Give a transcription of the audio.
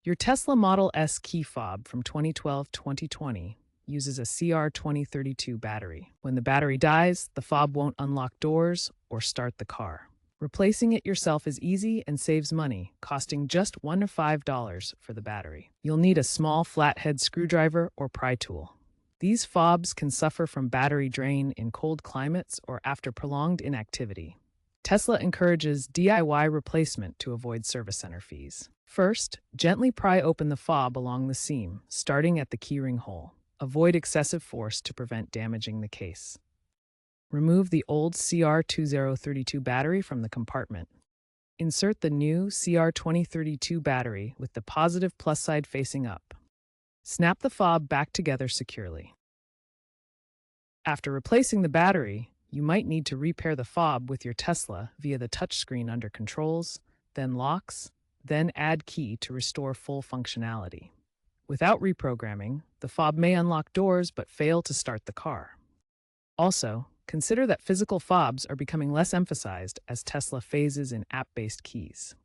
Your Tesla Model S key fob from 2012-2020 uses a CR2032 battery. When the battery dies, the fob won't unlock doors or start the car. Replacing it yourself is easy and saves money, costing just $1 to $5 for the battery. You'll need a small flathead screwdriver or pry tool. These fobs can suffer from battery drain in cold climates or after prolonged inactivity. Tesla encourages DIY replacement to avoid service center fees. First, gently pry open the fob along the seam, starting at the keyring hole. Avoid excessive force to prevent damaging the case. Remove the old CR2032 battery from the compartment. Insert the new CR2032 battery with the positive plus side facing up. Snap the fob back together securely. After replacing the battery, you might need to repair the fob with your Tesla via the touchscreen under Controls, then Locks, then Add Key to restore full functionality. Without reprogramming, the fob may unlock doors but fail to start the car. Also, consider that physical fobs are becoming less emphasized as Tesla phases in app-based keys.